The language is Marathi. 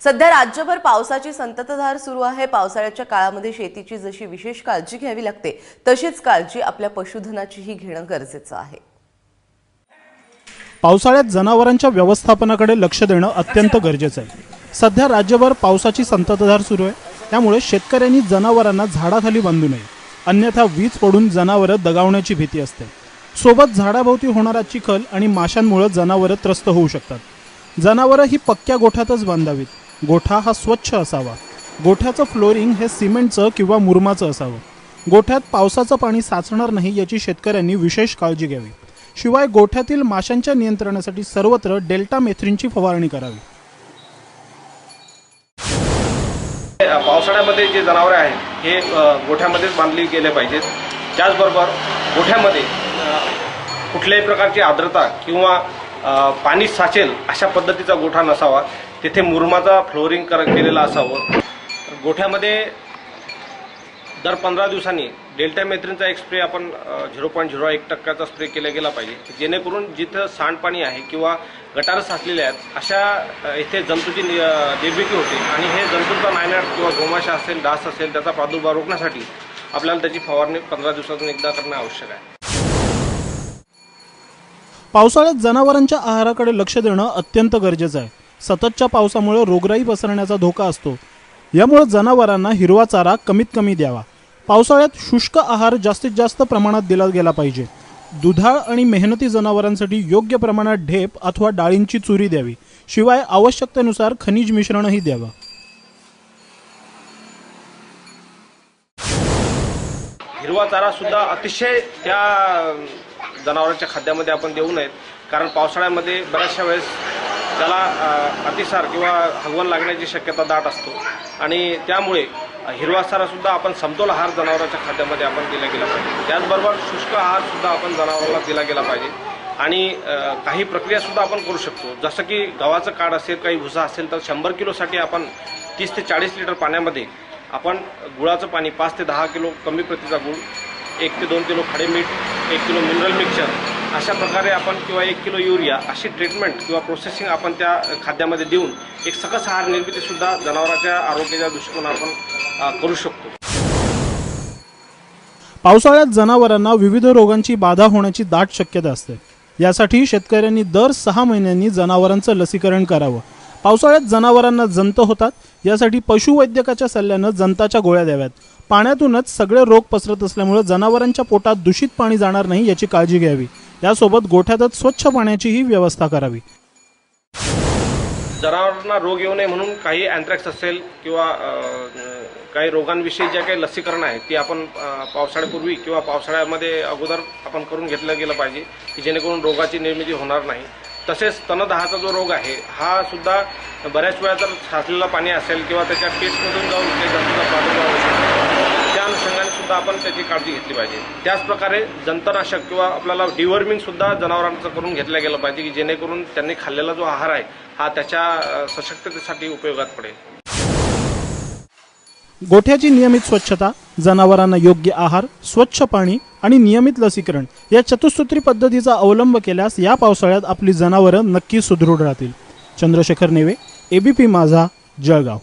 सध्या राज्यभर पावसाची संततधार सुरू आहे। पावसाळ्याच्या काळामध्ये शेतीची जशी विशेष काळजी घ्यावी लागते तशीच काळजी आपल्या पशुधनाचीही घेणं गरजेचं आहे। पावसाळ्यात जनावरांच्या व्यवस्थापनाकडे लक्ष देणं अत्यंत गरजेचं आहे। सध्या राज्यभर पावसाची संततधार सुरू आहे, त्यामुळे शेतकऱ्यांनी जनावरांना झाडाखाली बांधू नये, अन्यथा वीज पडून जनावरं दगावण्याची भीती असते। सोबत झाडाभोवती होणारा चिखल आणि माशांमुळे जनावरं त्रस्त होऊ शकतात। जनावरं ही पक्क्या गोठ्यातच बांधावीत। गोठा हा स्वच्छ असावा। गोठ्याचं फ्लोरिंग हे सिमेंटचं किंवा मुरमाचं असावं। गोठ्यात पावसाचं पाणी साचणार नाही याची शेतकऱ्यांनी विशेष काळजी घ्यावी। शिवाय गोठ्यातील माशांच्या नियंत्रणासाठी सर्वत्र डेल्टा मेथ्रिनची फवारणी करावी। पावसाळ्यामध्ये जे जनावरे आहेत हे गोठ्यामध्येच बांधली गेले पाहिजेत। त्याचबरोबर गोठ्यामध्ये कुठल्याही प्रकारची आर्द्रता किंवा पाणी साचेल अशा पद्धतीचा गोठा नसावा। तिथे मुरमाचा फ्लोरिंग केलेला असावं। गोठ्यामध्ये दर 15 दिवसांनी डेल्टा मेथ्रिनचा एक स्प्रे आपण 0.01% स्प्रे केला गेला पाहिजे, जेणेकरून जिथं सांडपाणी आहे किंवा गटारं साचलेले आहेत अशा इथे जंतूची निर्मिती होते आणि हे जंतूंचा नायनाट किंवा गोमाशा असेल, डास असेल त्याचा प्रादुर्भाव रोखण्यासाठी आपल्याला त्याची फवारणी 15 दिवसातून एकदा करणं आवश्यक आहे। पावसाळ्यात जनावरांच्या आहाराकडे लक्ष देणं अत्यंत गरजेचं आहे। सततच्या पावसामुळे रोगराई पसरण्याचा धोका असतो, यामुळे जनावरांना हिरवा चारा कमीत कमी द्यावा। पावसाळ्यात शुष्क आहार जास्तीत जास्त प्रमाणात दिला गेला पाहिजे। दुधाळ आणि मेहनती जनावरांसाठी योग्य प्रमाणात ढेप अथवा डाळींची चुरी द्यावी। शिवाय आवश्यकतेनुसार खनिज मिश्रणही द्यावं। हिरवा चारा सुद्धा अतिशय त्या जनावरांच्या खाद्यामध्ये आपण देऊ नयेत, कारण पावसाळ्यामध्ये बऱ्याचशा वेळेस त्याला अतिसार किंवा हगवण लागण्याची शक्यता दाट असतो आणि त्यामुळे हिरवा चारा सुद्धा आपण समतोल आहार जनावरांच्या खाद्यामध्ये आपण दिला गेला पाहिजे। त्याचबरोबर शुष्क आहार सुद्धा आपण जनावरांना दिला गेला पाहिजे आणि काही प्रक्रिया सुद्धा आपण करू शकतो, जसं की गव्हाचं काढ असेल, काही भुसा असेल तर 100 किलोसाठी आपण 30 ते 40 लिटर पाण्यामध्ये आपण गुळाचं पाणी 5 ते 10 किलो कमी प्रतीचा गुळ, 1 ते 2 किलो खडे मीठ, 1 किलो मिनरल मिक्सचर अशा प्रकारे आपण किंवा 1 किलो युरिया अशी ट्रीटमेंट किंवा प्रोसेसिंग आपण त्या खाद्यामध्ये देऊन एक सकस आहार निर्मिती सुद्धा जनावरांच्या आरोग्याच्या दृष्टिकोनातून आपण करू शकतो। पावसाळ्यात जनावरांना विविध रोगांची बाधा होण्याची दाट शक्यता असते। यासाठी शेतकऱ्यांनी दर 6 महिन्यांनी जनावरांचं लसीकरण करावं। पावसाळ्यात जनावरांना जंत होतात, यासाठी पशुवैद्यकाच्या सल्ल्यानं जंताच्या गोळ्या द्याव्यात। पाण्यातूनच सगळे रोग पसरत असल्यामुळे जनावरांच्या पोटात दूषित पाणी जाणार नाही याची काळजी घ्यावी। यासोबत गोठ्यातच स्वच्छ पाण्याचीही व्यवस्था करावी। जनावरांना रोग येऊ नये म्हणून काही अँथ्रॅक्स असेल किंवा काही रोगांविषयी ज्या काही लसीकरण आहे ती आपण पावसाळ्यापूर्वी किंवा पावसाळ्यामध्ये अगोदर आपण करून घेतलं गेलं पाहिजे, की जेणेकरून रोगाची निर्मिती होणार नाही। तसेच स्तनदाहाचा जो रोग आहे हा सुद्धा बऱ्याच वेळा जर साचलेलं पाणी असेल किंवा त्याच्या टेस्टमधून जाऊन ते जंतूचा प्रादुर्भाव होऊ शकतो, त्या अनुषंगाने सुद्धा आपण त्याची काळजी घेतली पाहिजे। त्याचप्रकारे जंतनाशक किंवा आपल्याला डिवर्मिंग सुद्धा जनावरांचं करून घेतलं गेलं पाहिजे, की जेणेकरून त्यांनी खाल्लेला जो आहार आहे हा त्याच्या सशक्ततेसाठी उपयोगात पडेल। गोठ्याची नियमित स्वच्छता, जनावरांना योग्य आहार, स्वच्छ पाणी आणि नियमित लसीकरण या चतुसूत्री पद्धतीचा अवलंब केल्यास या पावसाळ्यात आपली जनावरं नक्की सुदृढ राहतील। चंद्रशेखर नेवे, एबीपी माझा, जळगाव।